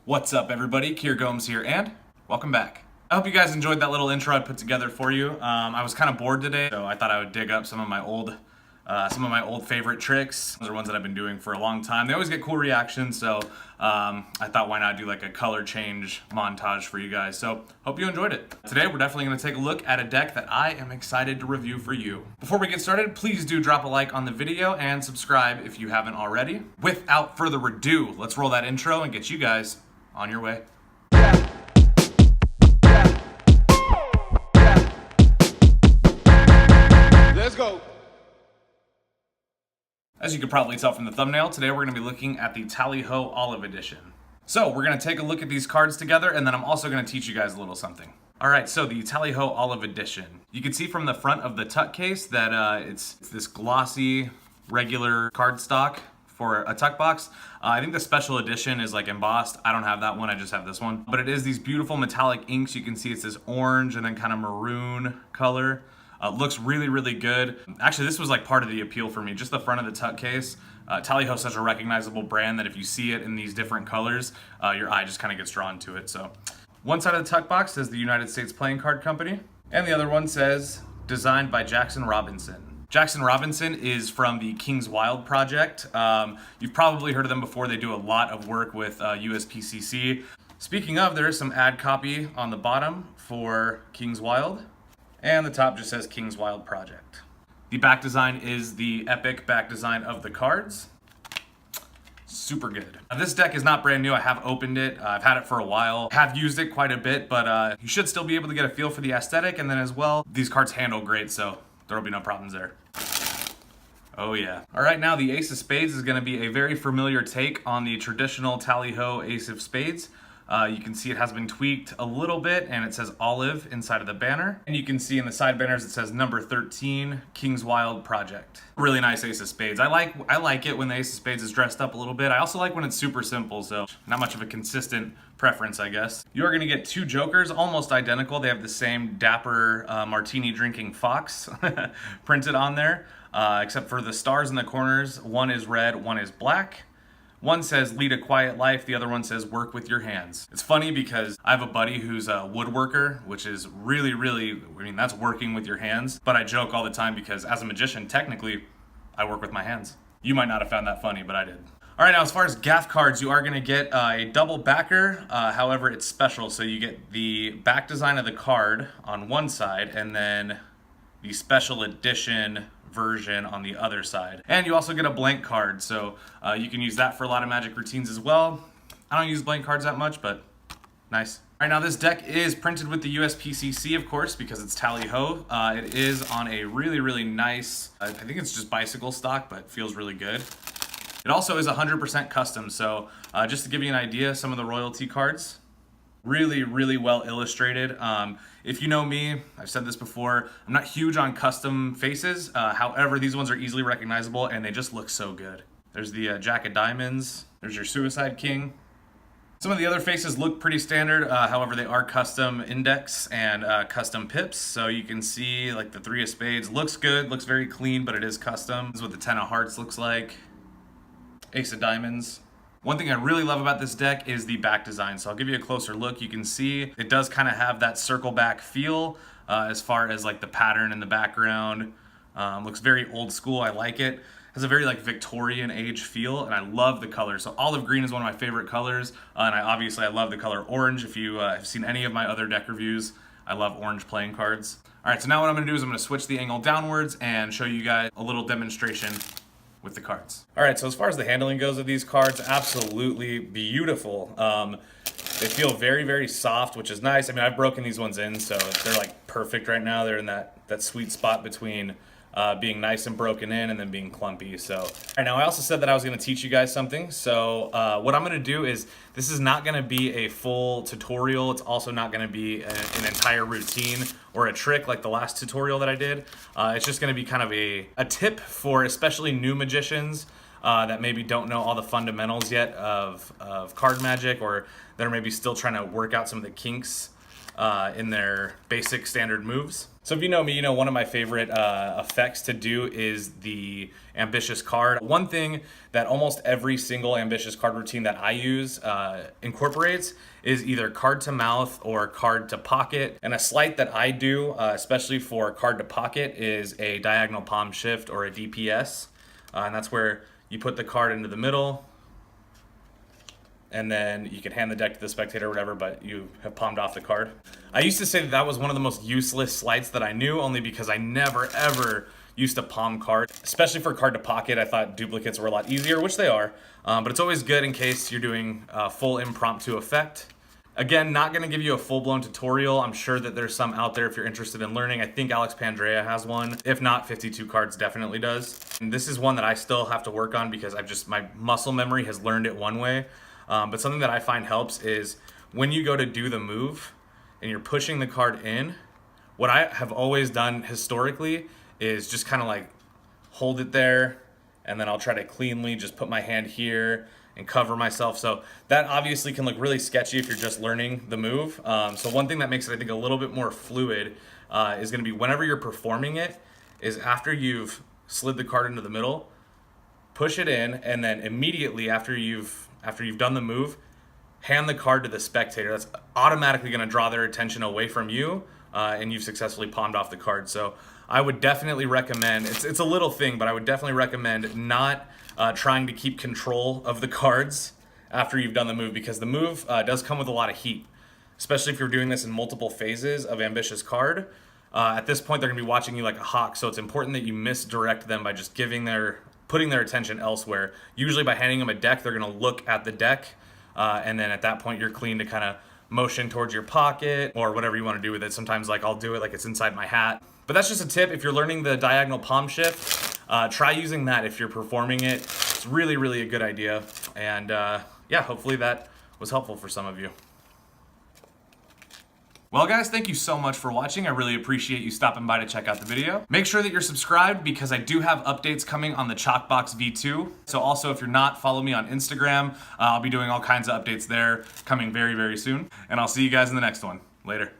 What's up, everybody? Kier Gomes here, and welcome back. I hope you guys enjoyed that little intro I put together for you. I was kind of bored today, so I thought I would dig up some of my old favorite tricks. Those are ones that I've been doing for a long time. They always get cool reactions, so I thought why not do like a color change montage for you guys. So hope you enjoyed it. Today we're definitely going to take a look at a deck that I am excited to review for you. Before we get started, please do drop a like on the video and subscribe if you haven't already. Without further ado, let's roll that intro and get you guys on your way. Let's go. As you could probably tell from the thumbnail, today we're going to be looking at the TALLY Olive Edition. So we're going to take a look at these cards together, and then I'm also going to teach you guys a little something. Alright, so the TALLY Olive Edition. You can see from the front of the tuck case that it's this glossy, regular cardstock for a tuck box. I think the special edition is like embossed. I don't have that one, I just have this one. But it is these beautiful metallic inks. You can see it's this orange and then kind of maroon color. Looks really, really good. Actually, this was like part of the appeal for me, just the front of the tuck case. TALLY is such a recognizable brand that if you see it in these different colors, your eye just kind of gets drawn to it. So one side of the tuck box says the United States Playing Card Company, and the other one says designed by Jackson Robinson. Jackson Robinson is from the King's Wild project. You've probably heard of them before. They do a lot of work with USPCC. Speaking of, there is some ad copy on the bottom for King's Wild, and the top just says King's Wild Project. The back design is the epic back design of the cards. Super good. This deck is not brand new. I have opened it. I've had it for a while. Have used it quite a bit, but you should still be able to get a feel for the aesthetic, and then as well, these cards handle great, so there'll be no problems there. Oh yeah. All right, now the Ace of Spades is going to be a very familiar take on the traditional Tally-Ho Ace of Spades. You can see it has been tweaked a little bit, and it says Olive inside of the banner. And you can see in the side banners it says number 13, King's Wild Project. Really nice Ace of Spades. I like it when the Ace of Spades is dressed up a little bit. I also like when it's super simple, so not much of a consistent preference, I guess. You are going to get two jokers, almost identical. They have the same dapper martini drinking fox printed on there, except for the stars in the corners. One is red, one is black. One says lead a quiet life, the other one says work with your hands. It's funny because I have a buddy who's a woodworker, which is really, that's working with your hands. But I joke all the time because as a magician, technically, I work with my hands. You might not have found that funny, but I did. All right, now as far as gaff cards, you are gonna get a double backer. However, it's special. So you get the back design of the card on one side and then the special edition version on the other side. And you also get a blank card, so you can use that for a lot of magic routines as well. I don't use blank cards that much, but nice. All right, now this deck is printed with the USPCC, of course, because it's Tally-Ho. It is on a really nice, I think it's just bicycle stock, but feels really good. It also is 100% custom, so just to give you an idea, some of the royalty cards, really well illustrated. If you know me, I've said this before, I'm not huge on custom faces. However, these ones are easily recognizable and they just look so good. There's the Jack of Diamonds. There's your Suicide King. Some of the other faces look pretty standard. However, they are custom index and custom pips. So you can see like the Three of Spades looks good, looks very clean, but it is custom. This is what the Ten of Hearts looks like. Ace of Diamonds. One thing I really love about this deck is the back design. So I'll give you a closer look. You can see it does kind of have that circle back feel as far as like the pattern in the background. Looks very old school. I like it. Has a very like Victorian age feel, and I love the color. So olive green is one of my favorite colors, and I love the color orange. If you have seen any of my other deck reviews, I love orange playing cards. All right, so now what I'm gonna do is I'm gonna switch the angle downwards and show you guys a little demonstration with the cards. All right, so as far as the handling goes of these cards, absolutely beautiful. They feel very soft, which is nice. I mean, I've broken these ones in, so they're like perfect right now. They're in that sweet spot between being nice and broken in and then being clumpy. So, all right, now I also said that I was gonna teach you guys something. So what I'm gonna do is, this is not gonna be a full tutorial. It's also not gonna be an entire routine or a trick like the last tutorial that I did. It's just gonna be kind of a tip for especially new magicians that maybe don't know all the fundamentals yet of card magic, or that are maybe still trying to work out some of the kinks in their basic standard moves. So if you know me, you know one of my favorite effects to do is the ambitious card. One thing that almost every single ambitious card routine that I use incorporates is either card to mouth or card to pocket. And a sleight that I do, especially for card to pocket, is a diagonal palm shift or a DPS. And that's where you put the card into the middle, and then you can hand the deck to the spectator or whatever, but you have palmed off the card. I used to say that that was one of the most useless sleights that I knew, only because I never ever used to palm cards, especially for card to pocket. I thought duplicates were a lot easier, which they are, but it's always good in case you're doing a full impromptu effect. Again, not gonna give you a full-blown tutorial. I'm sure that there's some out there if you're interested in learning. I think Alex Pandrea has one. If not, 52 Cards definitely does. And this is one that I still have to work on because my muscle memory has learned it one way. But something that I find helps is when you go to do the move and you're pushing the card in, what I have always done historically is just kind of like hold it there, and then I'll try to cleanly just put my hand here and cover myself. So that obviously can look really sketchy if you're just learning the move. So one thing that makes it, I think, a little bit more fluid is gonna be whenever you're performing it, is after you've slid the card into the middle, push it in, and then immediately after you've done the move, hand the card to the spectator. That's automatically gonna draw their attention away from you, and you've successfully palmed off the card. So I would definitely recommend, it's a little thing, but I would definitely recommend not trying to keep control of the cards after you've done the move, because the move does come with a lot of heat, especially if you're doing this in multiple phases of ambitious card. At this point, they're gonna be watching you like a hawk, so it's important that you misdirect them by just putting their attention elsewhere. Usually by handing them a deck, they're gonna look at the deck, and then at that point you're clean to kind of motion towards your pocket or whatever you wanna do with it. Sometimes like I'll do it like it's inside my hat. But that's just a tip. If you're learning the diagonal palm shift, try using that if you're performing it. It's really, really a good idea. And yeah, hopefully that was helpful for some of you. Well guys, thank you so much for watching. I really appreciate you stopping by to check out the video. Make sure that you're subscribed because I do have updates coming on the Chalkbox V2. So also if you're not, follow me on Instagram. I'll be doing all kinds of updates there coming very, very soon. And I'll see you guys in the next one. Later.